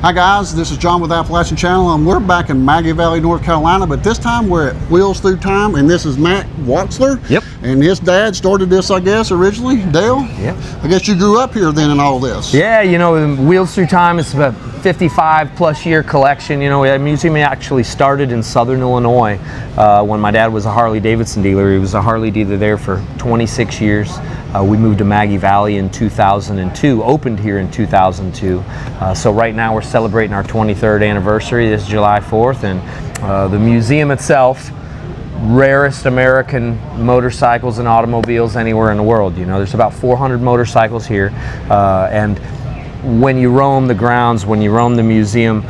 Hi guys, this is John with Appalachian Channel, and we're back in Maggie Valley, North Carolina, but this time we're at Wheels Through Time, and this is Matt Walksler. Yep. And his dad started this, I guess, originally, Dale? Yep. I guess you grew up here then in all this. Yeah, you know, Wheels Through Time is about 55 plus year collection. You know, the museum actually started in Southern Illinois when my dad was a Harley-Davidson dealer. He was a Harley dealer there for 26 years. We moved to Maggie Valley in 2002, opened here in 2002. So right now we're celebrating our 23rd anniversary this July 4th, and the museum itself, rarest American motorcycles and automobiles anywhere in the world. You know, there's about 400 motorcycles here, and when you roam the grounds, when you roam the museum,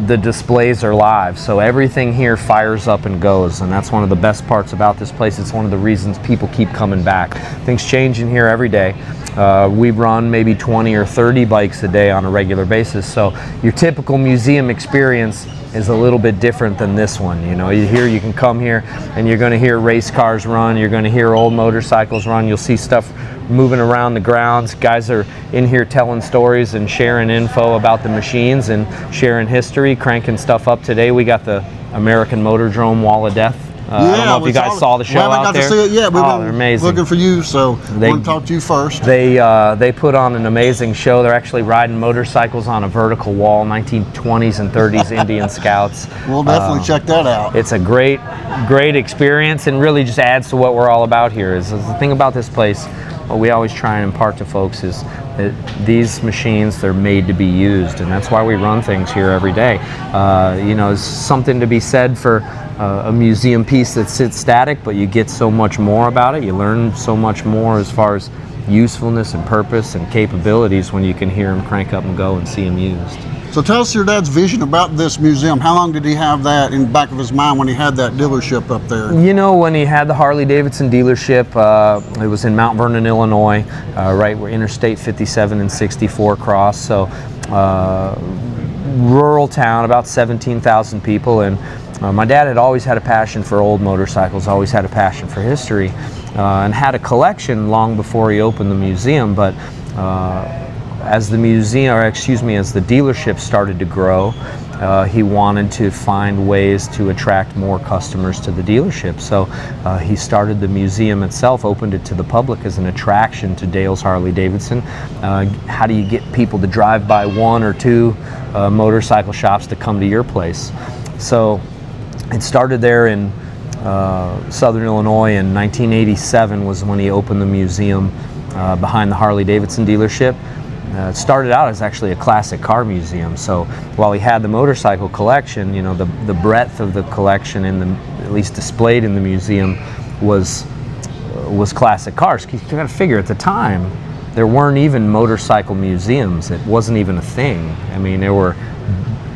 the displays are live, so everything here fires up and goes, and that's one of the best parts about this place. It's one of the reasons people keep coming back. Things change in here every day. We run maybe 20 or 30 bikes a day on a regular basis, so your typical museum experience is a little bit different than this one. You know, you can come here and you're going to hear race cars run, you're going to hear old motorcycles run, you'll see stuff moving around the grounds. Guys are in here telling stories and sharing info about the machines and sharing history, cranking stuff up. Today we got the American Motordrome Wall of Death. I don't know if you guys saw the show out there. We haven't got to see it yet. We've been amazing. Looking for you, so I want to talk to you first. They put on an amazing show. They're actually riding motorcycles on a vertical wall, 1920s and 30s Indian Scouts. We'll definitely check that out. It's a great experience, and really just adds to what we're all about here. Is the thing about this place, what we always try and impart to folks is that these machines, they're made to be used, and that's why we run things here every day. You know, it's something to be said for a museum piece that sits static, but you get so much more about it. You learn so much more as far as usefulness and purpose and capabilities when you can hear them crank up and go and see them used. So tell us your dad's vision about this museum. How long did he have that in the back of his mind when he had that dealership up there? You know, when he had the Harley-Davidson dealership, it was in Mount Vernon, Illinois, right where Interstate 57 and 64 cross. So rural town, about 17,000 people, and my dad had always had a passion for old motorcycles, always had a passion for history, and had a collection long before he opened the museum. But as the museum, or excuse me, as the dealership started to grow, he wanted to find ways to attract more customers to the dealership. So he started the museum itself, opened it to the public as an attraction to Dale's Harley-Davidson. How do you get people to drive by one or two motorcycle shops to come to your place? So it started there in Southern Illinois. In 1987 was when he opened the museum behind the Harley-Davidson dealership. It started out as actually a classic car museum. So while he had the motorcycle collection, you know, the breadth of the collection, at least displayed in the museum, was classic cars. You got to figure, at the time there weren't even motorcycle museums. It wasn't even a thing. I mean, there were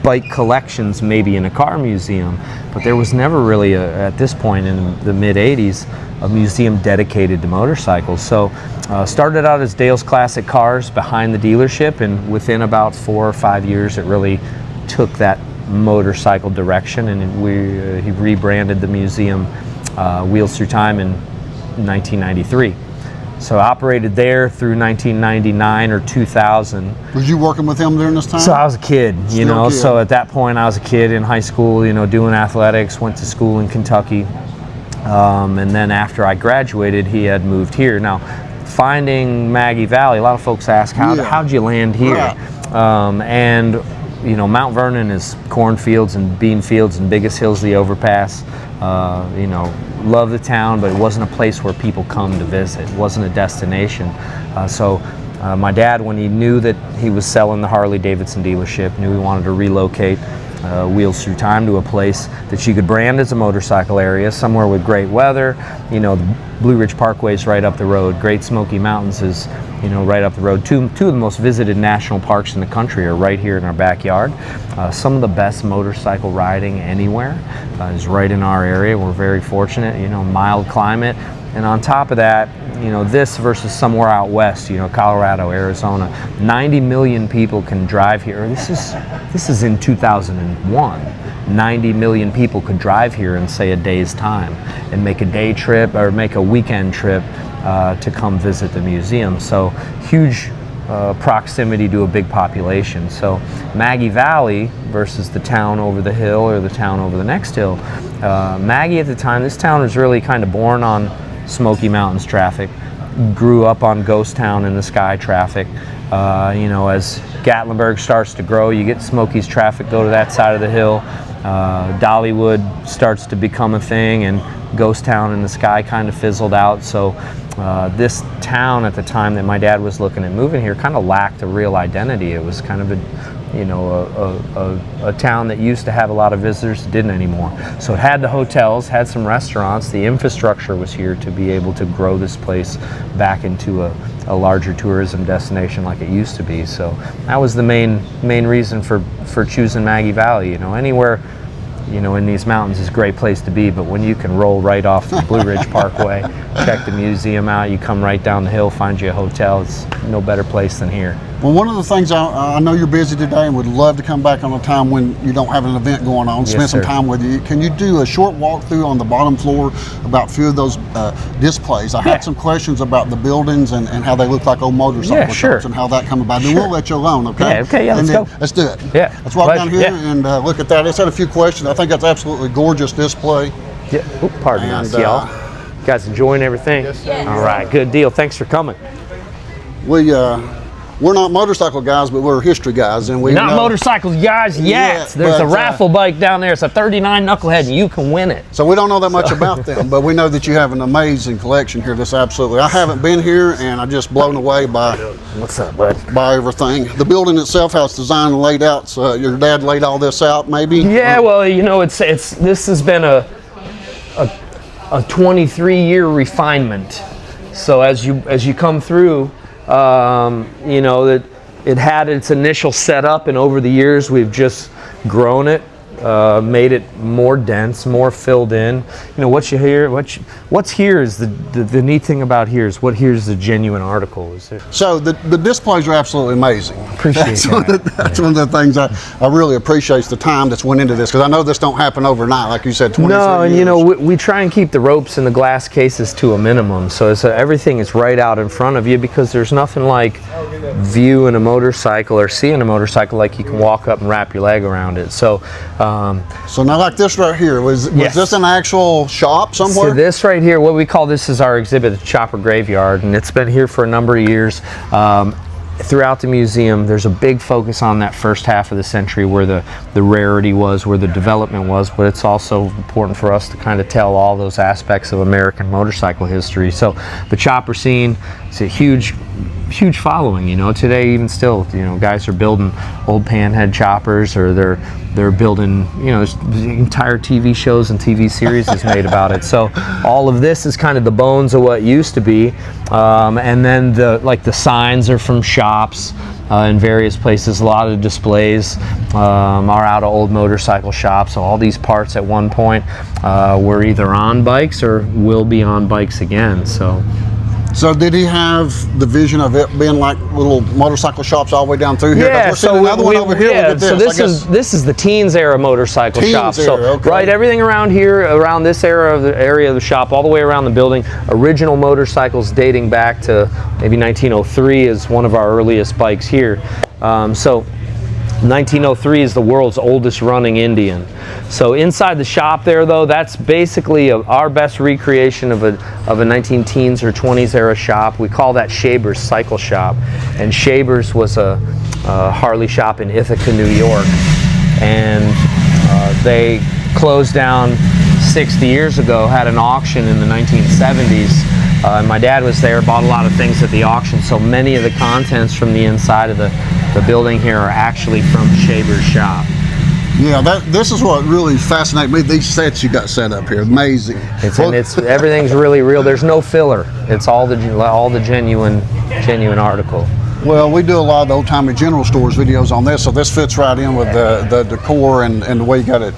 bike collections maybe in a car museum, but there was never really at this point in the mid 80s a museum dedicated to motorcycles. So started out as Dale's Classic Cars behind the dealership, and within about 4 or 5 years it really took that motorcycle direction, and he rebranded the museum Wheels Through Time in 1993. So I operated there through 1999 or 2000. Was you working with him during this time? So I was a kid, you know. So at that point I was a kid in high school, you know, doing athletics, went to school in Kentucky. And then after I graduated, he had moved here. Now, finding Maggie Valley, a lot of folks ask, how'd you land here? Right. And, you know, Mount Vernon is cornfields and bean fields and biggest hill's the overpass. You know, love the town, but it wasn't a place where people come to visit. It wasn't a destination. So my dad, when he knew that he was selling the Harley-Davidson dealership, knew he wanted to relocate Wheels Through Time to a place that you could brand as a motorcycle area, somewhere with great weather. You know, the Blue Ridge Parkway is right up the road. Great Smoky Mountains is, you know, right up the road. Two of the most visited national parks in the country are right here in our backyard. Some of the best motorcycle riding anywhere is right in our area. We're very fortunate, you know, mild climate. And on top of that, you know, this versus somewhere out west, you know, Colorado, Arizona, 90 million people can drive here. This is in 2001. 90 million people could drive here in, say, a day's time and make a day trip or make a weekend trip to come visit the museum. So huge proximity to a big population. So Maggie Valley versus the town over the hill or the town over the next hill. Maggie at the time, this town was really kind of born on Smoky Mountains traffic, grew up on Ghost Town in the Sky traffic. You know, as Gatlinburg starts to grow, you get Smoky's traffic go to that side of the hill. Dollywood starts to become a thing, and Ghost Town in the Sky kind of fizzled out. So this town at the time that my dad was looking at moving here kind of lacked a real identity. It was kind of a, you know, a town that used to have a lot of visitors, didn't anymore. So it had the hotels, had some restaurants. The infrastructure was here to be able to grow this place back into a larger tourism destination like it used to be. So that was the main reason for choosing Maggie Valley. You know, anywhere, you know, in these mountains is a great place to be, but when you can roll right off the Blue Ridge Parkway, check the museum out, you come right down the hill, find you a hotel, it's no better place than here. Well, one of the things, I know you're busy today and would love to come back on a time when you don't have an event going on, spend some time with you. Can you do a short walkthrough on the bottom floor about a few of those displays? I had some questions about the buildings and how they look like old motorcycle shops and how that come about. Then we'll let you alone, okay? Let's go. Let's do it. Yeah. Let's walk down here and look at that. I just had a few questions. I think that's absolutely gorgeous display. Yeah. Oop, pardon us, y'all. You guys enjoying everything? Yes. All right, good deal. Thanks for coming. We're not motorcycle guys, but we're history guys, and we not motorcycle guys yet. There's a raffle bike down there. It's a 39 knucklehead, and you can win it. So we don't know that much about them, but we know that you have an amazing collection here. This absolutely. I haven't been here, and I'm just blown away by what's up, bud? By everything. The building itself, how it's designed and laid out. So your dad laid all this out, maybe? Yeah. Well, you know, this has been a 23-year refinement. So as you come through. You know, that it had its initial setup, and over the years we've just grown it, made it more dense, more filled in. You know, what's here is the neat thing about here is here's the genuine article. So the displays are absolutely amazing. Appreciate that. That's one of the things I really appreciate, the time that's went into this, because I know this don't happen overnight, like you said, 23 No, and years. you know, we try and keep the ropes and the glass cases to a minimum, so everything is right out in front of you, because there's nothing like viewing a motorcycle or seeing a motorcycle like you can walk up and wrap your leg around it. So now, like this right here, was this an actual shop somewhere? So this right here, what we call this is our exhibit, the Chopper Graveyard, and it's been here for a number of years. Throughout the museum, there's a big focus on that first half of the century where the rarity was, where the development was, but it's also important for us to kind of tell all those aspects of American motorcycle history. So the chopper scene, it's a huge following, you know. Today, even still, you know, guys are building old panhead choppers, or they're building, you know, entire TV shows and TV series is made about it. So all of this is kind of the bones of what used to be, and then the signs are from shops in various places. A lot of displays are out of old motorcycle shops. So all these parts at one point were either on bikes or will be on bikes again. So did he have the vision of it being like little motorcycle shops all the way down through here? Yeah, so another one over here. Yeah, so this is the teens era motorcycle shop. Right, everything around here, around this area of the shop, all the way around the building. Original motorcycles dating back to maybe 1903 is one of our earliest bikes here. 1903 is the world's oldest running Indian. So inside the shop there, though, that's basically our best recreation of a 19-teens or 20s era shop. We call that Shaber's Cycle Shop, and Shaber's was a Harley shop in Ithaca, New York, and they closed down 60 years ago, had an auction in the 1970s. My dad was there, bought a lot of things at the auction, so many of the contents from the inside of the building here are actually from Shaber's shop. Yeah, this is what really fascinates me. These sets you got set up here, amazing. Everything's really real. There's no filler. It's all the genuine article. Well, we do a lot of the old-timey general stores videos on this, so this fits right in with the decor and the way you got it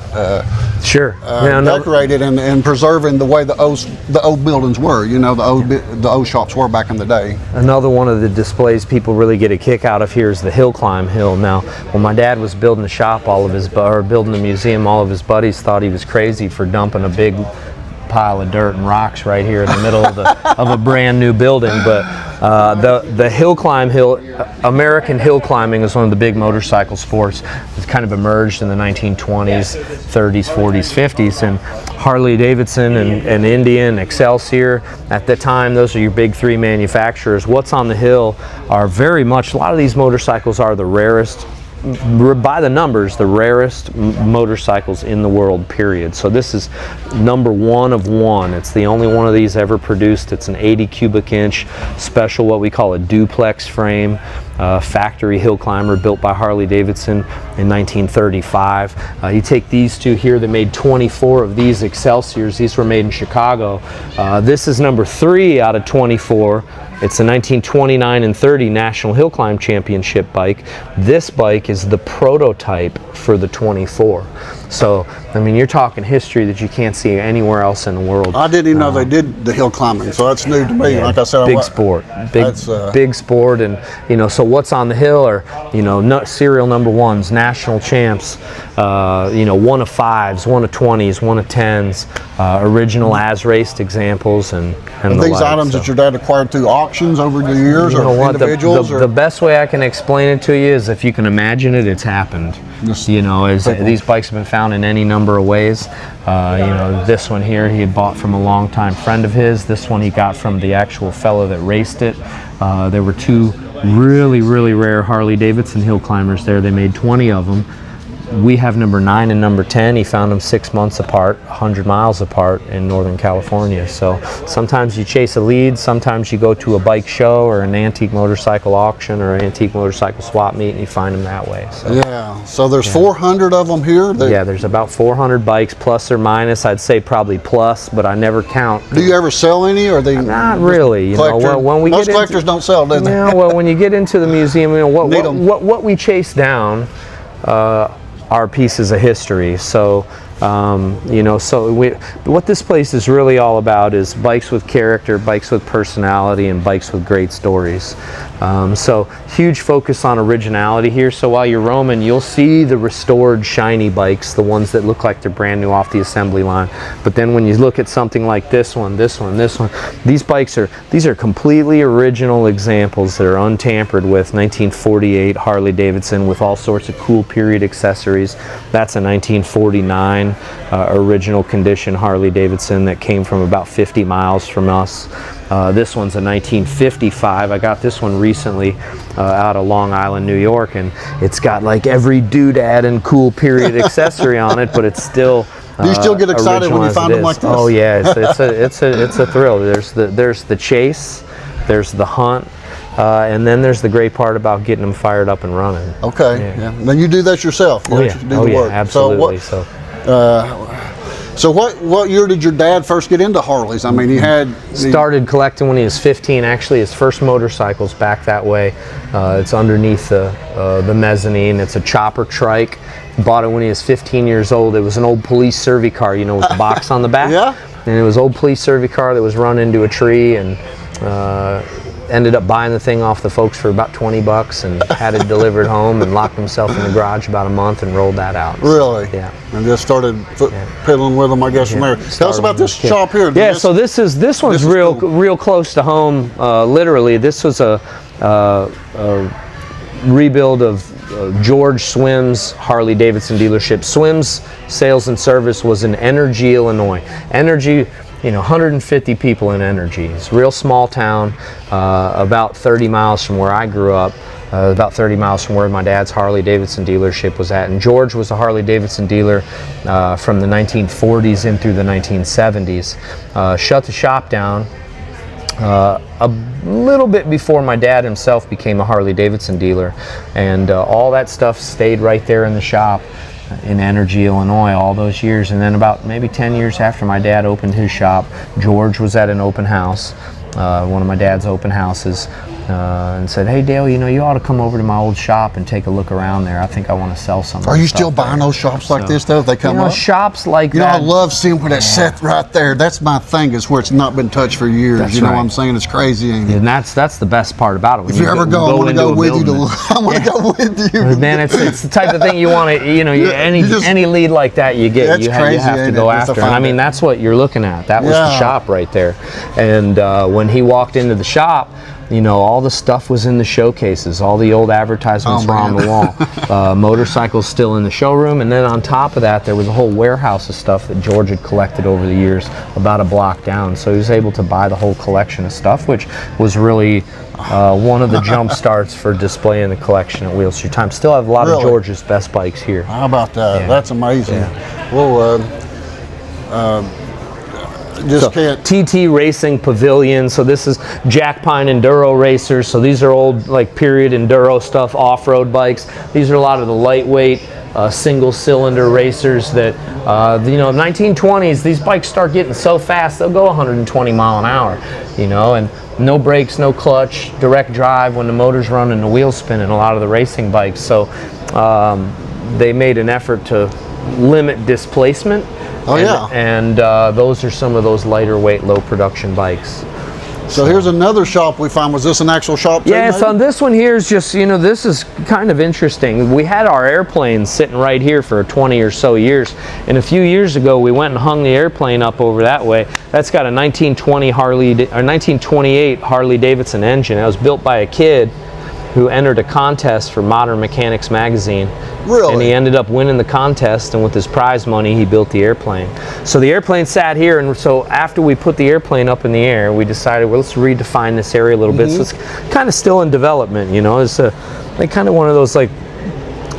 decorated and preserving the way the old buildings were. You know, the old shops were back in the day. Another one of the displays people really get a kick out of here is the hill climb hill. Now, when my dad was building the shop, building the museum, all of his buddies thought he was crazy for dumping a big pile of dirt and rocks right here in the middle of a brand new building. But the American hill climbing is one of the big motorcycle sports. It's kind of emerged in the 1920s, 30s, 40s, 50s, and Harley-Davidson and Indian, Excelsior, at the time, those are your big three manufacturers. What's on the hill are very much, a lot of these motorcycles are the rarest, by the numbers, the rarest motorcycles in the world, period. So this is number one of one. It's the only one of these ever produced. It's an 80 cubic inch special, what we call a duplex frame, factory hill climber built by Harley-Davidson in 1935. You take these two here, they made 24 of these Excelsiors. These were made in Chicago. This is number 3 out of 24. It's a 1929 and 30 National Hill Climb Championship bike. This bike is the prototype for the 24. So, I mean, you're talking history that you can't see anywhere else in the world. I didn't even know they did the hill climbing, so that's new to me. Yeah, like I said, big sport, big sport, and you know, so what's on the hill are, you know, serial number ones, national champs, you know, 1 of 5s, 1 of 20s, 1 of 10s, original as raced examples, and these items that your dad acquired through auctions over the years, you know, or individuals? The best way I can explain it to you is if you can imagine it, it's happened. You know, these bikes have been found in any number of ways. You know, this one here he had bought from a longtime friend of his. This one he got from the actual fellow that raced it. There were 2 really, really rare Harley-Davidson hill climbers there. They made 20 of them. We have number 9 and number 10. He found them 6 months apart, 100 miles apart in Northern California. So sometimes you chase a lead, sometimes you go to a bike show or an antique motorcycle auction or an antique motorcycle swap meet and you find them that way. So, yeah, so there's 400 of them here? Yeah, there's about 400 bikes, plus or minus. I'd say probably plus, but I never count. Do you ever sell any, or are they? Not really. You know, when we most collectors don't sell, do they? Yeah, well, when you get into the museum, you know, what we chase down are pieces of history. So, you know, so what this place is really all about is bikes with character, bikes with personality, and bikes with great stories. So huge focus on originality here. So while you're roaming, you'll see the restored shiny bikes, the ones that look like they're brand new off the assembly line. But then when you look at something like this one, these bikes these are completely original examples that are untampered with. 1948 Harley-Davidson with all sorts of cool period accessories. That's a 1949 original condition Harley-Davidson that came from about 50 miles from us. This one's a 1955. I got this one recently out of Long Island, New York, and it's got like every doodad and cool period accessory on it, but it's still do you still get excited when you find them like this? Oh yeah, it's a thrill. There's the chase, there's the hunt, and then there's the great part about getting them fired up and running. Okay, yeah. Then you do that yourself. You do the work. Absolutely. So what year did your dad first get into Harleys? I mean, started collecting when he was 15. Actually, his first motorcycle's back that way. It's underneath the mezzanine. It's a chopper trike. Bought it when he was 15 years old. It was an old police survey car, you know, with the box on the back. Yeah. And it was old police survey car that was run into a tree, and ended up buying the thing off the folks for about 20 bucks and had it delivered home and locked himself in the garage about a month and rolled that out. Really? Yeah. And just started pedaling with them, I guess, from there. Tell us about this shop here. Yeah, so this one's real close to home. Literally, this was a rebuild of George Swim's Harley-Davidson dealership. Swim's sales and service was in Energy, Illinois. Energy, you know, 150 people in Energy. It's a real small town, about 30 miles from where I grew up, about 30 miles from where my dad's Harley-Davidson dealership was at. And George was a Harley-Davidson dealer from the 1940s in through the 1970s. Shut the shop down a little bit before my dad himself became a Harley-Davidson dealer. And all that stuff stayed right there in the shop in Energy, Illinois, all those years. And then about maybe 10 years after my dad opened his shop, George was at an open house, one of my dad's open houses, and said, "Hey Dale, you ought to come over to my old shop and take a look around there. I think I want to sell some." Are you still buying those shops like this though? They come up. Shops like that. I love seeing where that's set right there. That's my thing. Is where it's not been touched for years. That's you know right. what I'm saying? It's crazy, ain't it? And that's the best part about it. When if you ever go, I want to go with you. I want to go with you. Man, it's the type of thing you want to. Any lead like that you get, you have to go after. And I mean, that's what you're looking at. That was the shop right there. And when he walked into the shop, all the stuff was in the showcases. All the old advertisements were on the wall. Motorcycles still in the showroom. And then on top of that, there was a whole warehouse of stuff that George had collected over the years, about a block down. So he was able to buy the whole collection of stuff, which was really one of the jump starts for displaying the collection at Wheel Street Time. Still have a lot of George's best bikes here. How about that? Yeah. That's amazing. Yeah. Well, TT Racing Pavilion. So this is Jack Pine Enduro racers. So these are old period enduro stuff, off-road bikes. These are a lot of the lightweight single-cylinder racers that 1920s. These bikes start getting so fast they'll go 120 mile an hour. And no brakes, no clutch, direct drive when the motor's running, the wheels spinning. A lot of the racing bikes. So they made an effort to limit displacement. And those are some of those lighter weight, low production bikes. So here's another shop we found. Was this an actual shop too? Yeah, so this one here is just, this is kind of interesting. We had our airplane sitting right here for 20 or so years. And a few years ago, we went and hung the airplane up over that way. That's got a 1928 Harley-Davidson engine. That was built by a kid who entered a contest for Modern Mechanics magazine. Really? And he ended up winning the contest, and with his prize money, he built the airplane. So the airplane sat here, and so after we put the airplane up in the air, we decided, well, let's redefine this area a little bit. So it's kind of still in development, It's like kind of one of those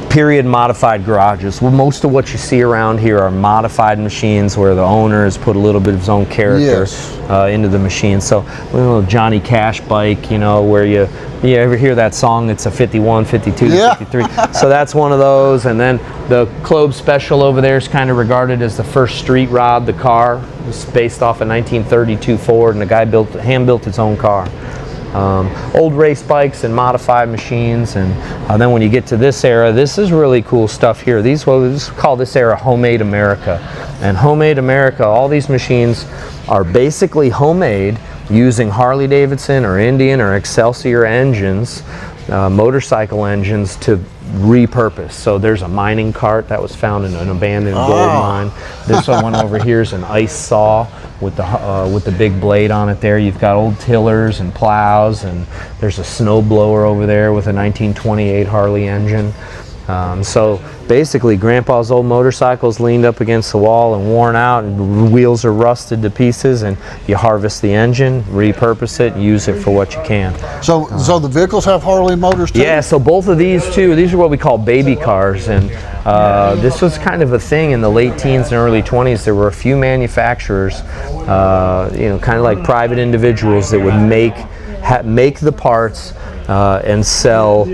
period modified garages. Well, most of what you see around here are modified machines where the owner has put a little bit of his own character into the machine. So a little Johnny Cash bike, where you ever hear that song? It's a 51, 52, 53. So that's one of those. And then the Klobe Special over there is kind of regarded as the first street rod. The car was based off a 1932 Ford, and the guy hand built his own car. Old race bikes and modified machines, and then when you get to this era, this is really cool stuff here. We call this era Homemade America. And Homemade America, all these machines are basically homemade using Harley-Davidson or Indian or Excelsior engines, motorcycle engines, to repurpose. So there's a mining cart that was found in an abandoned gold mine. This one over here is an ice saw with the big blade on it there. You've got old tillers and plows, and there's a snow blower over there with a 1928 Harley engine. So basically, Grandpa's old motorcycle's leaned up against the wall and worn out, and the wheels are rusted to pieces, and you harvest the engine, repurpose it, and use it for what you can. So the vehicles have Harley motors too? Yeah, so both of these too. These are what we call baby cars, and this was kind of a thing in the late teens and early 20s. There were a few manufacturers, kind of like private individuals that would make the parts and sell.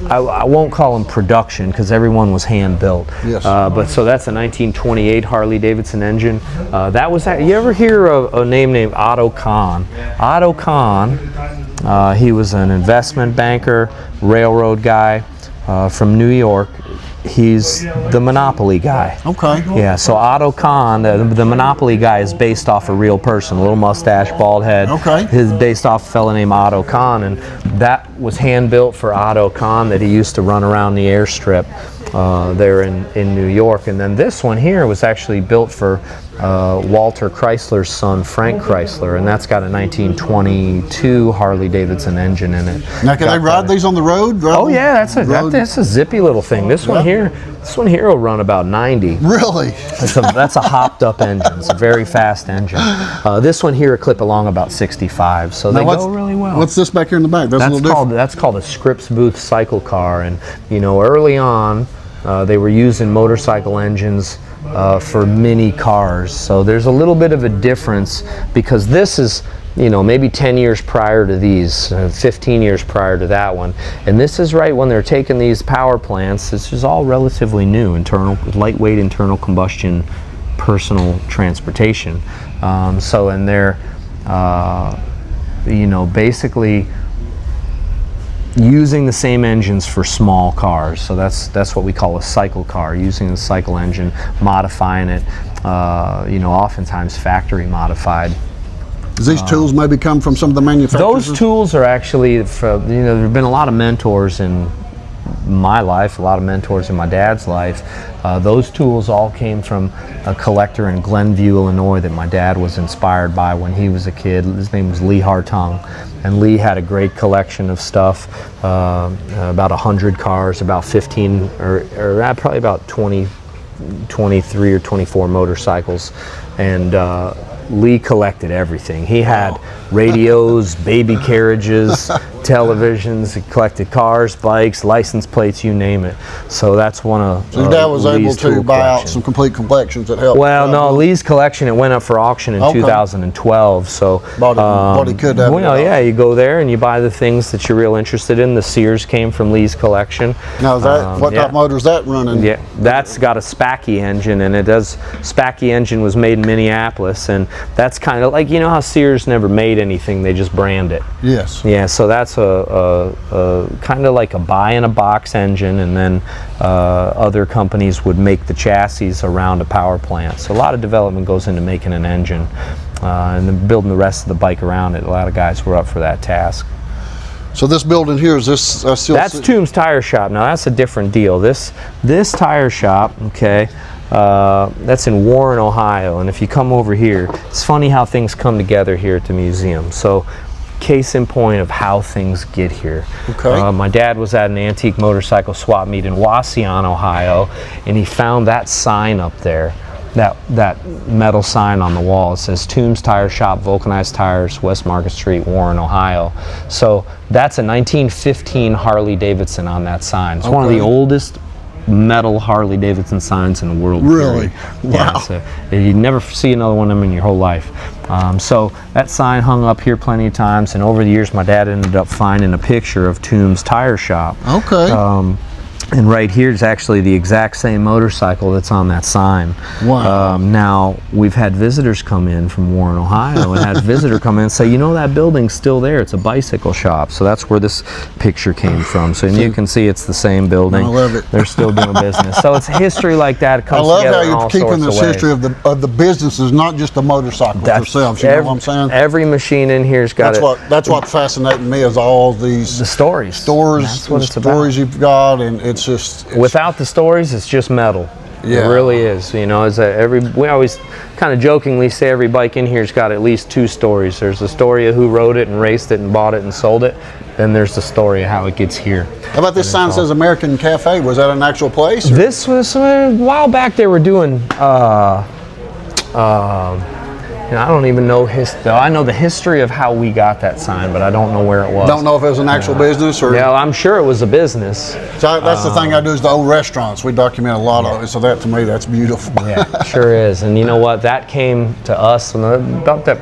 I won't call them production because everyone was hand built. Yes. But so that's a 1928 Harley-Davidson engine. You ever hear a name named Otto Kahn? Otto Kahn, he was an investment banker, railroad guy from New York. He's the Monopoly guy. Okay. Yeah, so Otto Kahn, the Monopoly guy, is based off a real person, a little mustache, bald head. Okay. He's based off a fella named Otto Kahn, and that was hand built for Otto Kahn that he used to run around the airstrip there in New York. And then this one here was actually built for Walter Chrysler's son, Frank Chrysler, and that's got a 1922 Harley-Davidson engine in it. Now, can they ride these on the road? Oh yeah, that's a zippy little thing. This one here will run about 90. Really? That's a hopped up engine. It's a very fast engine. This one here will clip along about 65, so they go really well. What's this back here in the back? That's called a Scripps Booth cycle car, and early on they were using motorcycle engines for mini cars. So there's a little bit of a difference because this is, maybe 10 years prior to these, 15 years prior to that one. And this is right when they're taking these power plants. This is all relatively new, lightweight internal combustion personal transportation. So in there, basically using the same engines for small cars. So that's what we call a cycle car, using the cycle engine, modifying it, oftentimes factory modified. Does these tools maybe come from some of the manufacturers? Those tools are actually, there have been a lot of mentors in my life, a lot of mentors in my dad's life. Those tools all came from a collector in Glenview, Illinois that my dad was inspired by when he was a kid. His name was Lee Hartung, and Lee had a great collection of stuff, about 100 cars, about 15 or probably about 23 or 24 motorcycles, and Lee collected everything. He had radios, baby carriages, televisions. He collected cars, bikes, license plates, you name it. So that's one of So your dad was Lee's able to tool buy collection. out some complete collections that helped. Well, no, Lee's collection, it went up for auction in 2012. So what he could have. well, yeah, you go there and you buy the things that you're real interested in. The Sears came from Lee's collection. Now, is that what type of motor is that running? Yeah, that's got a Spacky engine, and Spacky engine was made in Minneapolis, and that's kind of like, you know how Sears never made anything, they just brand it. Yes. Yeah, so that's a kind of like a buy-in-a-box engine, and then other companies would make the chassis around a power plant. So a lot of development goes into making an engine, and then building the rest of the bike around it. A lot of guys were up for that task. So this building here, is this still? That's Toombs Tire Shop. Now that's a different deal. This tire shop, okay, that's in Warren, Ohio. And if you come over here, it's funny how things come together here at the museum. So, case in point of how things get here. Okay. My dad was at an antique motorcycle swap meet in Wasion, Ohio, and he found that sign up there. That metal sign on the wall. It says Toombs Tire Shop, Vulcanized Tires, West Market Street, Warren, Ohio. So that's a 1915 Harley-Davidson on that sign. It's one of the oldest metal Harley-Davidson signs in the world. Really? Wow. Yeah, so you'd never see another one of them in your whole life. So that sign hung up here plenty of times, and over the years my dad ended up finding a picture of Toombs Tire Shop. Okay. And right here is actually the exact same motorcycle that's on that sign. Wow. Now, we've had visitors come in from Warren, Ohio, and had a visitor come in and say, you know, that building's still there. It's a bicycle shop. So that's where this picture came from. So you can see it's the same building. I love it. They're still doing business. So it's history like that. It comes I love together how you're keeping this history of the businesses, not just the motorcycles themselves. You know what I'm saying? Every machine in here's got That's what's fascinating me, is all these the stories. That's what it's stories you've got, and it's just without the stories, it's just metal. Yeah. It really is. You know, we always kind of jokingly say every bike in here's got at least two stories. There's the story of who rode it and raced it and bought it and sold it. Then there's the story of how it gets here. How about this sign that says American Cafe? Was that an actual place? Or? This was a while back. They were doing. I don't even know I know the history of how we got that sign, but I don't know where it was. Don't know if it was an actual business or. Yeah, I'm sure it was a business. So that's the thing I do, is the old restaurants. We document a lot of it, so that to me that's beautiful. Yeah, sure is. And you know what? That came to us about that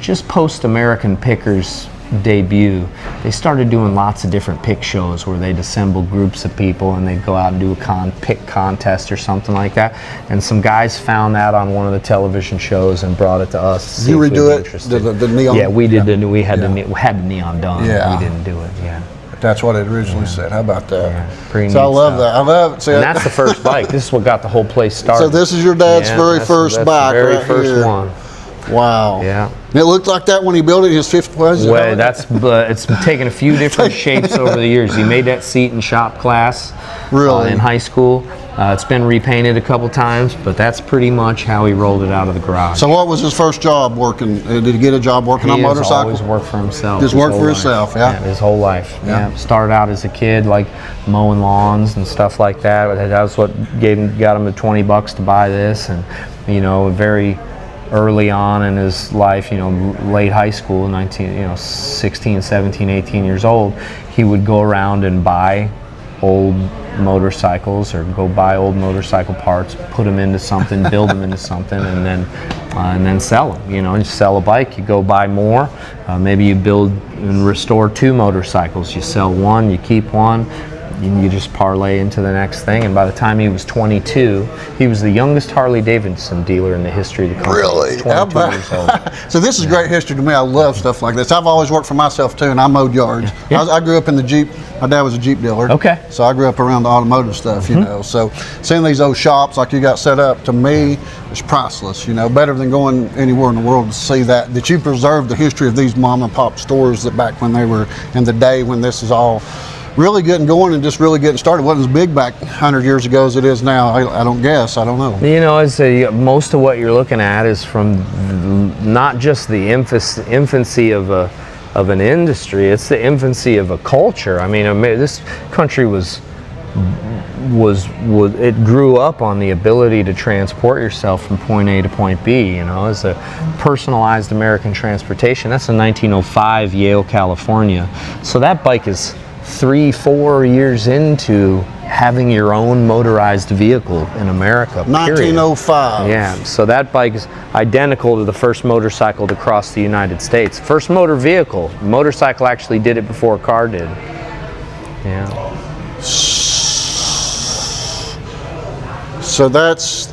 just post-American Pickers debut. They started doing lots of different pick shows where they'd assemble groups of people and they'd go out and do a pick contest or something like that. And some guys found that on one of the television shows and brought it to us. You redo it? The neon? Yeah, we did. We had the neon done. Yeah. We didn't do it. Yeah. That's what it originally said. How about that? Yeah, pretty so neat I love stuff. that. I love it. See, And that's the first bike. This is what got the whole place started. So this is your dad's very first bike, the very right first here. one. Wow. Yeah. And it looked like that when he built it in his fifth place? Well, it's taken a few different shapes over the years. He made that seat in shop class in high school. It's been repainted a couple times, but that's pretty much how he rolled it out of the garage. So what was his first job working? Did he get a job working on motorcycles? He always worked for himself. Just worked for himself, yeah? His whole life. Yeah. Started out as a kid, like mowing lawns and stuff like that. That was what got him the $20 to buy this, and very early on in his life, late high school, 16, 17, 18 years old, he would go around and buy old motorcycles or go buy old motorcycle parts, put them into something, build them into something, and then sell them. You sell a bike, you go buy more. Maybe you build and restore two motorcycles. You sell one, you keep one. you just parlay into the next thing. And by the time he was 22, he was the youngest Harley-Davidson dealer in the history of the company. Really? He was 22 years old. So this is great history to me. I love stuff like this. I've always worked for myself too, and I mowed yards. Yeah. I grew up in the Jeep. My dad was a Jeep dealer. Okay. So I grew up around the automotive stuff, you know. So seeing these old shops like you got set up, to me, is priceless. You know, better than going anywhere in the world to see that you preserved the history of these mom and pop stores that back when they were in the day when this is all really getting going and just really getting started. It wasn't as big back 100 years ago as it is now. I don't guess. I don't know. You know, most of what you're looking at is from not just the infancy of an industry, it's the infancy of a culture. I mean, this country it grew up on the ability to transport yourself from point A to point B, you know, as a personalized American transportation. That's in 1905, Yale, California. So that bike is 3-4 years into having your own motorized vehicle in America, period. 1905. Yeah, so that bike is identical to the first motorcycle to cross the United States. First motor vehicle. Motorcycle actually did it before a car did. Yeah. So that's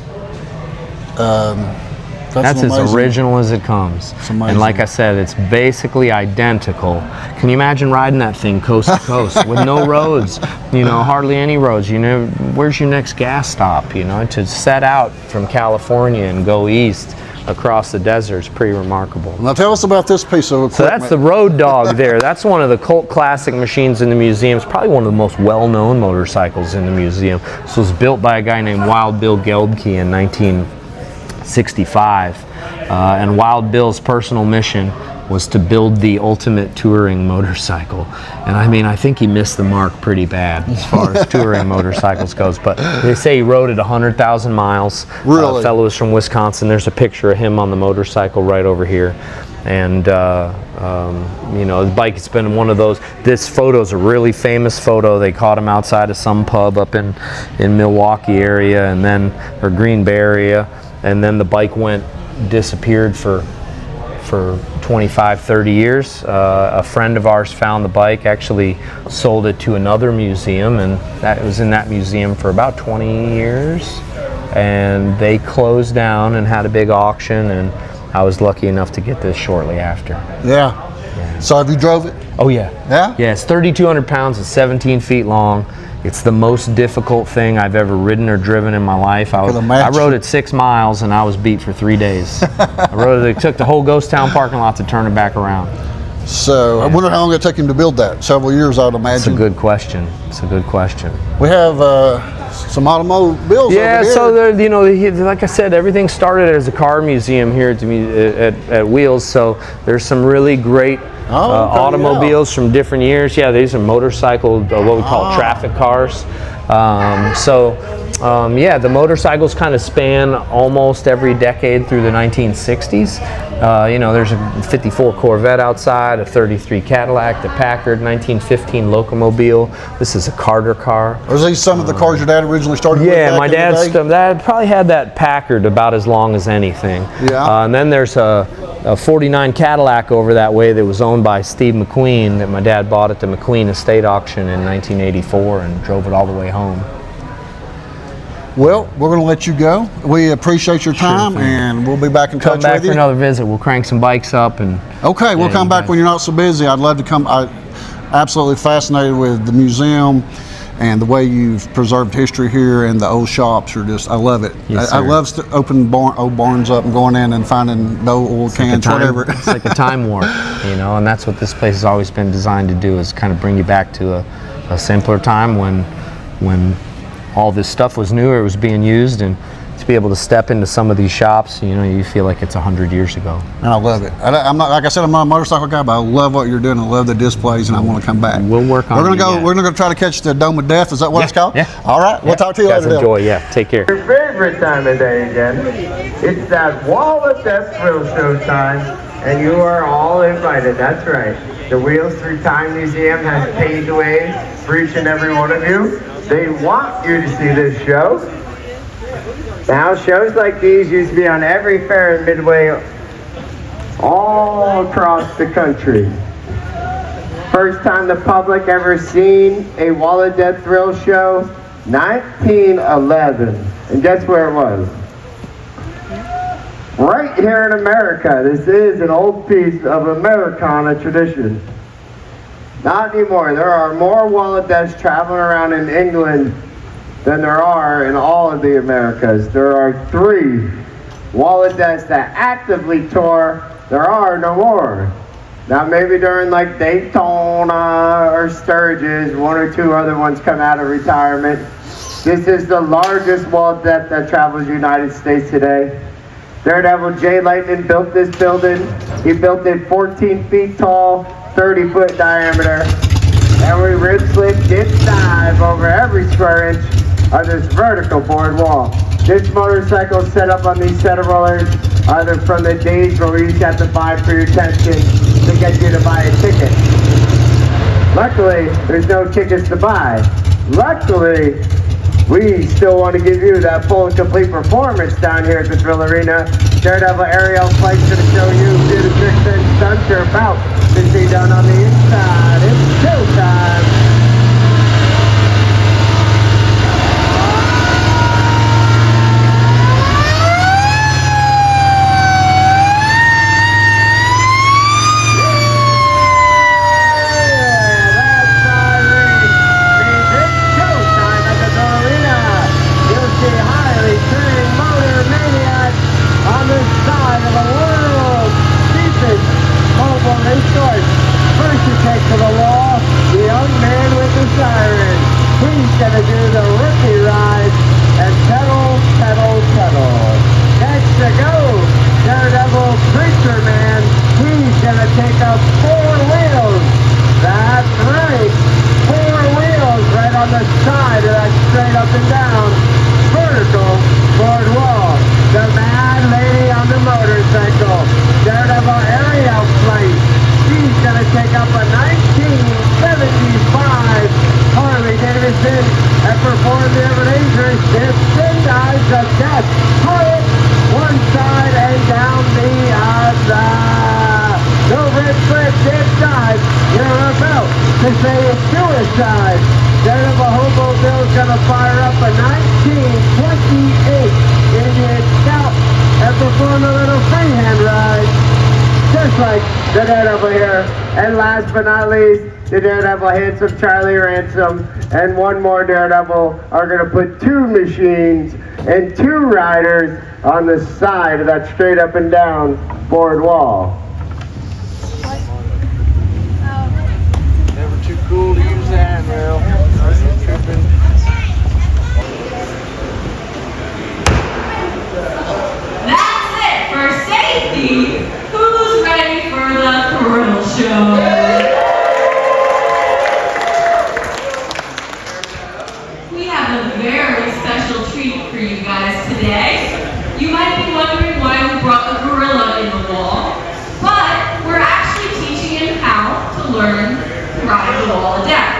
as amazing. original as it comes. And like I said, it's basically identical. Can you imagine riding that thing coast to coast with no roads, you know, hardly any roads? You know, where's your next gas stop, you know? To set out from California and go east across the desert is pretty remarkable. Now tell us about this piece of equipment. So that's the Road Dog there. That's one of the cult classic machines in the museum. It's probably one of the most well-known motorcycles in the museum. This was built by a guy named Wild Bill Geldke in 1965. And Wild Bill's personal mission was to build the ultimate touring motorcycle. And I mean, I think he missed the mark pretty bad as far as touring motorcycles goes. But they say he rode it 100,000 miles. Really? Fellow is from Wisconsin. There's a picture of him on the motorcycle right over here. And you know, the bike has been one of those. This photo is a really famous photo. They caught him outside of some pub up in Milwaukee area, and then or Green Bay area, and then the bike disappeared for 25-30 years. A friend of ours found the bike, actually sold it to another museum, and that was in that museum for about 20 years, and they closed down and had a big auction, and I was lucky enough to get this shortly after. Yeah. So have you drove it? Oh yeah. Yeah? Yeah, it's 3,200 pounds, it's 17 feet long. It's the most difficult thing I've ever ridden or driven in my life. I rode it 6 miles and I was beat for 3 days. It took the whole ghost town parking lot to turn it back around. So I wonder how long it took him to build that. Several years, I'd imagine. It's a good question. It's a good question. We have some automobiles over here. So you know, like I said, everything started as a car museum here at Wheels. So there's some really great automobiles from different years. Yeah, these are motorcycle, what we call traffic cars. Yeah, the motorcycles kind of span almost every decade through the 1960s. You know, there's a 54 Corvette outside, a 33 Cadillac, the Packard, 1915 Locomobile. This is a Carter car. Are these some of the cars your dad originally started with? Yeah, my dad's dad probably had that Packard about as long as anything. Yeah. And then there's a 49 Cadillac over that way that was owned by Steve McQueen that my dad bought at the McQueen Estate Auction in 1984 and drove it all the way home. Well, we're going to let you go. We appreciate your time, and we'll be back in touch with you. Come back for another visit. We'll crank some bikes up. Okay, we'll come back when you're not so busy. I'd love to come. I'm absolutely fascinated with the museum and the way you've preserved history here, and the old shops are just, I love it. Yes, I love opening old barns up and going in and finding no oil cans, whatever. It's like a time warp, you know, and that's what this place has always been designed to do, is kind of bring you back to a simpler time when all this stuff was new, or it was being used, and to be able to step into some of these shops, you know, you feel like it's 100 years ago. And I love it. I'm not, like I said, I'm not a motorcycle guy, but I love what you're doing. I love the displays, and I want to come back. We'll work on it. We're gonna go try to catch the Dome of Death. Is that what it's called? Yeah. All right. We'll talk to you later. Enjoy. Yeah. Take care. Your favorite time of day again. It's that Wall of Death thrill show time, and you are all invited. That's right. The Wheels Through Time Museum has paved the way for each and every one of you. They want you to see this show. Now, shows like these used to be on every fair in Midway all across the country. First time the public ever seen a Wall of Death thrill show, 1911. And guess where it was? Right here in America. This is an old piece of Americana tradition. Not anymore. There are more Wall of Deaths traveling around in England than there are in all of the Americas. There are 3 Wall of Deaths that actively tour. There are no more. Now maybe during like Daytona or Sturgis, 1 or 2 other ones come out of retirement. This is the largest Wall of Death that travels the United States today. Daredevil Jay Lightning built this building. He built it 14 feet tall, 30-foot diameter. And we rip, slip, dip, dive over every square inch of this vertical board wall. This motorcycle is set up on these set of rollers, either from the days where we used to have to buy for your testing to get you to buy a ticket. Luckily, there's no tickets to buy. Luckily, we still want to give you that full and complete performance down here at the Thrill Arena. Daredevil aerial flights going to show you who the tricks and stunts are about to see down on the inside. It's showtime. Gonna do the rookie ride and pedal, pedal, pedal. Next to go, Daredevil Preacher Man. He's gonna take up 4 wheels. That's right, 4 wheels right on the side of that straight up and down vertical board wall. The Mad Lady on the motorcycle, Daredevil aerial flight. She's gonna take up a 1975 Harley-Davidson and perform the ever-dangerous dips and dives of death. Pull one side and down the other. No rip, flip, dip, dive. You're about to say it's suicide. Daredevil Hobo Bill's gonna fire up a 1928 Indian Scout and perform a little freehand ride. Just like the Daredevil here. And last but not least, the Daredevil Handsome Charlie Ransom and one more Daredevil are going to put 2 machines and 2 riders on the side of that straight up and down board wall. Never too cool to use the handrail. That's it for safety. Who's ready for the thrill show? We have a very special treat for you guys today. You might be wondering why we brought a gorilla in the wall, but we're actually teaching him how to learn to ride the Wall of Death.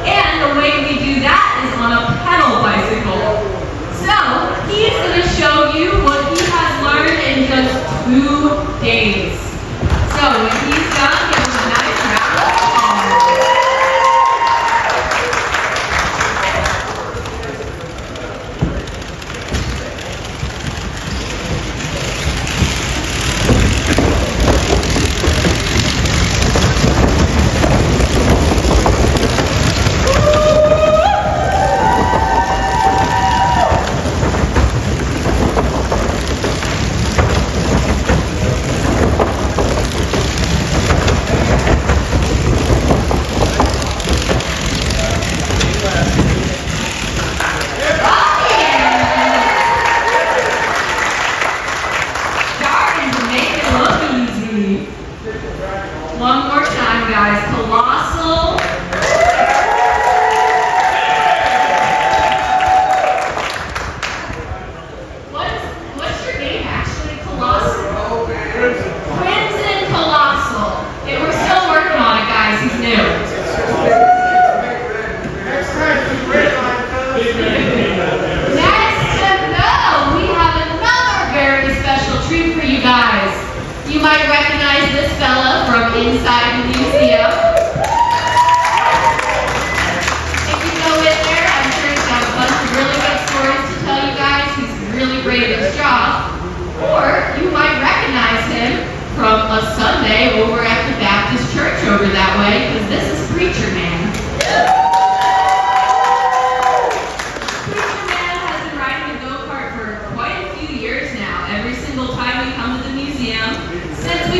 And the way we do that is on a pedal bicycle. So, he's going to show you what he has learned in just 2 days. So, when he's done, give him a nice round of applause.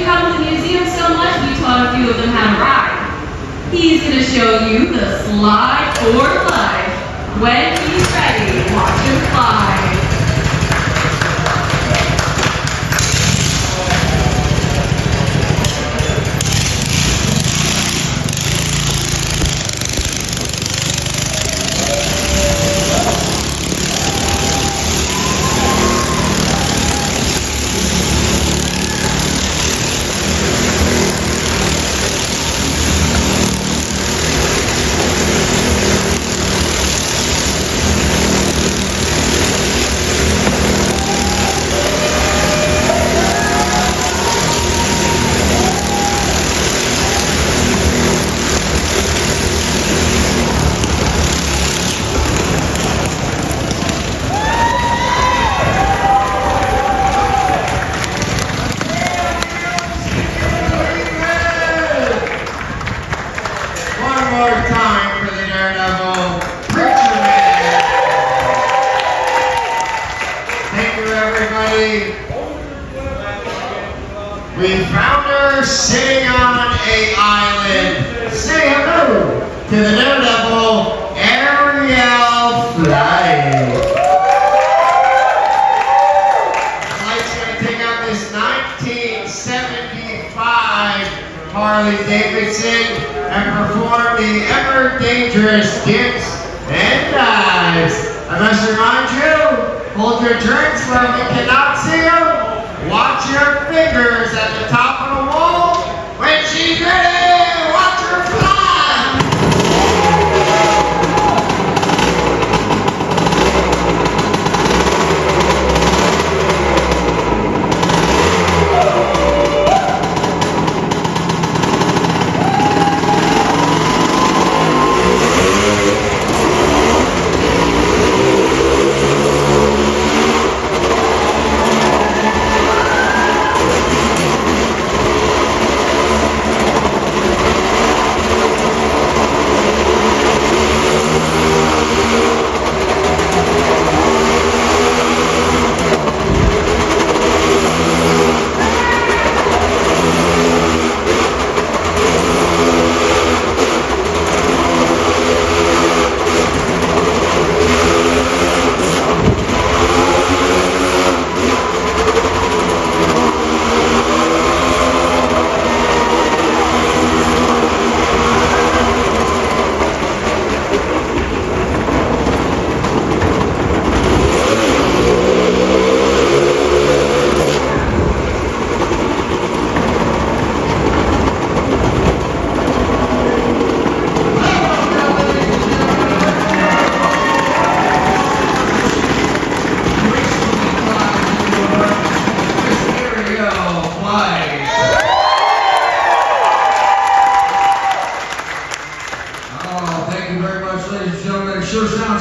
come to the museum so much, we taught a few of them how to ride. He's going to show you the slide for life. When he's ready, watch him fly. We found her sitting on an island. Say hello to the Daredevil, Ariel Fly. Tonight's going to take out this 1975 Harley-Davidson and perform the ever dangerous dips and dives. I must remind you, hold your drinks where we cannot see them. Watch your fingers at the top of the wall. When she's ready, watch her fly.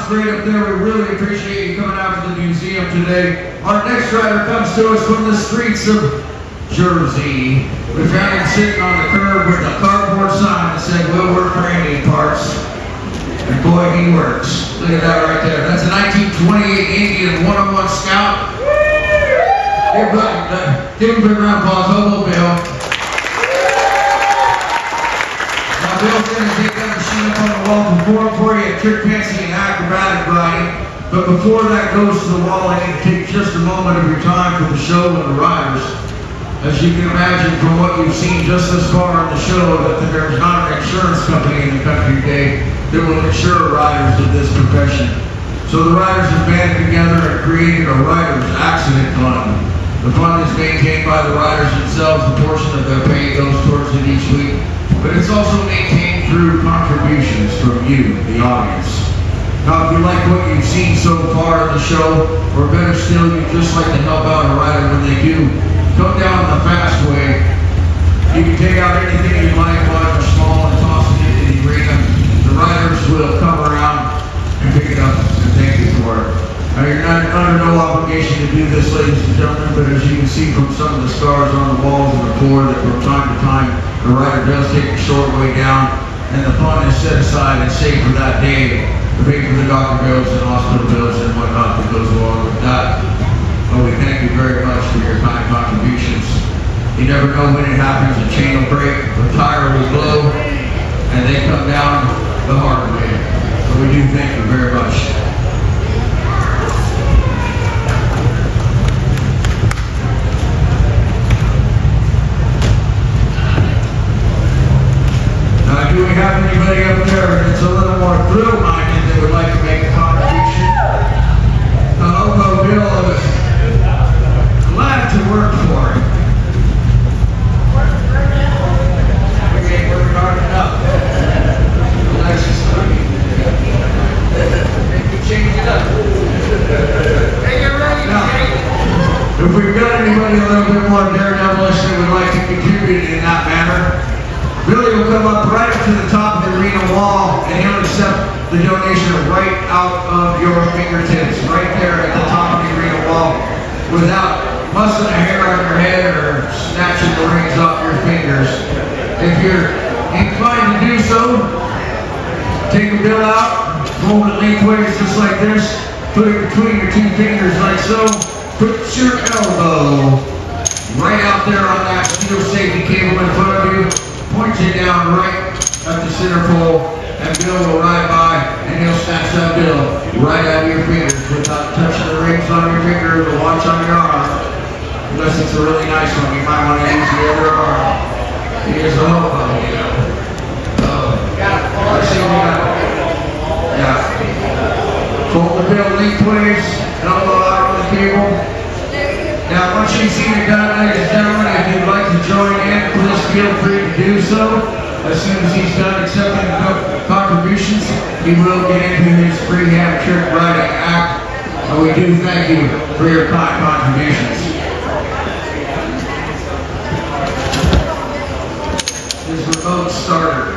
Great up there. We really appreciate you coming out to the museum today. Our next rider comes to us from the streets of Jersey. We found him sitting on the curb with a cardboard sign that said, "We'll work for Indian parts." And boy, he works. Look at that right there. That's a 1928 Indian 101 Scout. Give him a big round of applause. Hobo Bill. Now Bill's going to take that machine up on the wall and perform for you a trick fancy and acrobatic riding. But before that goes to the wall, I need to take just a moment of your time for the show and the riders. As you can imagine from what you've seen just this far in the show, that there's not an insurance company in the country today that will insure riders of this profession. So the riders have banded together and created a rider's accident fund. The fund is maintained by the riders themselves. A portion of their pay goes towards it each week. But it's also maintained through contributions from you, the audience. Now, if you like what you've seen so far in the show, or better still, you'd just like to help out a rider when they do, come down the fast way. You can take out anything you like, large or small, and toss it into the arena. The riders will come around and pick it up and thank you for it. Now, you're not under no obligation to do this, ladies and gentlemen, but as you can see from some of the scars on the walls and the floor, that from time to time, the rider does take a short way down, and the fund is set aside and saved for that day to pay for the doctor bills and hospital bills and whatnot that goes along with that. Well, we thank you very much for your kind contributions. You never know when it happens. A chain will break, a tire will blow, and they come down the hard way. So we do thank you very much. Now, do we have anybody up there that's a little more thrill-minded that would like to make a contribution? The Hobo Bill is glad to work for it. We ain't working hard enough. Nice to see you. They can change it up. Now, if we've got anybody a little bit more daredevilish that would like to contribute in that manner, Billy will come up right up to the top of the arena wall and he'll accept the donation right out of your fingertips, right there at the top of the arena wall, without mussing a hair on your head or snatching the rings off your fingers. If you're inclined to do so, take a bill out, fold it lengthways just like this, put it between your two fingers like so, put your elbow right out there on that steel safety cable in front of you, point it down right at the center pole, and Bill will ride by and he'll snatch that bill right out of your fingers without touching the rings on your finger or the watch on your arm. Unless it's a really nice one, you might want to use the other arm. Here's a hobo, you know. Let's see what we got. Yeah. Fold the bill lengthways, elbow out on the cable. Now, once you've seen it done, ladies and gentlemen, if you'd like to join in, please feel free to do so. As soon as he's done accepting the contributions, he will get into his freehand trick riding act. And we do thank you for your kind contributions. His remote starter.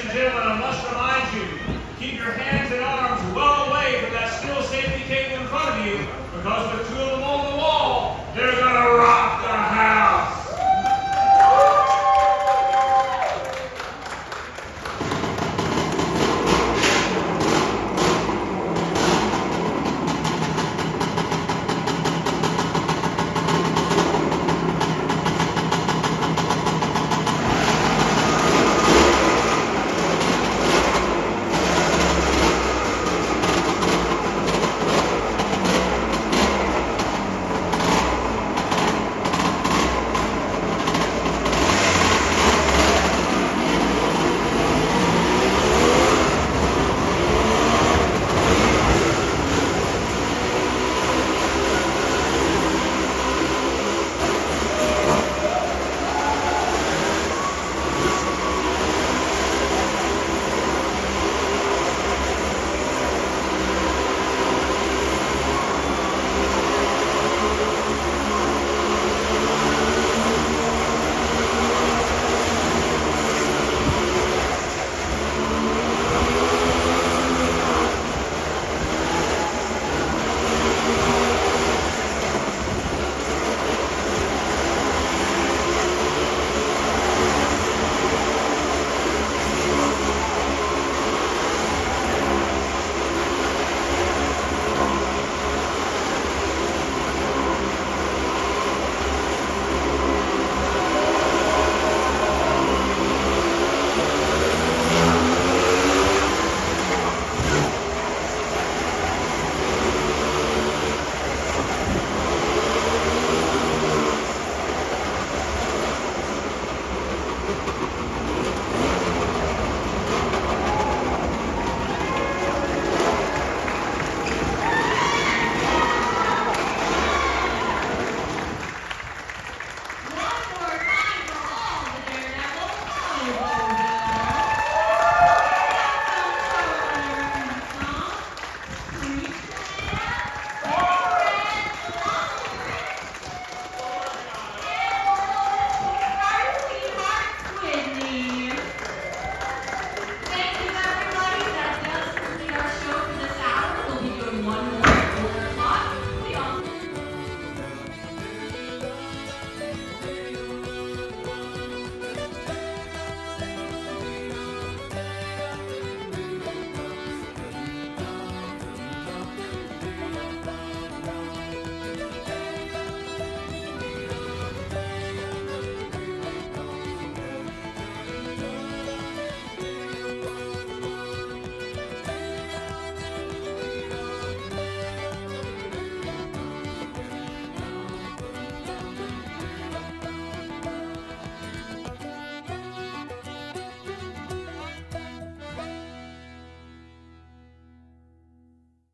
and gentlemen,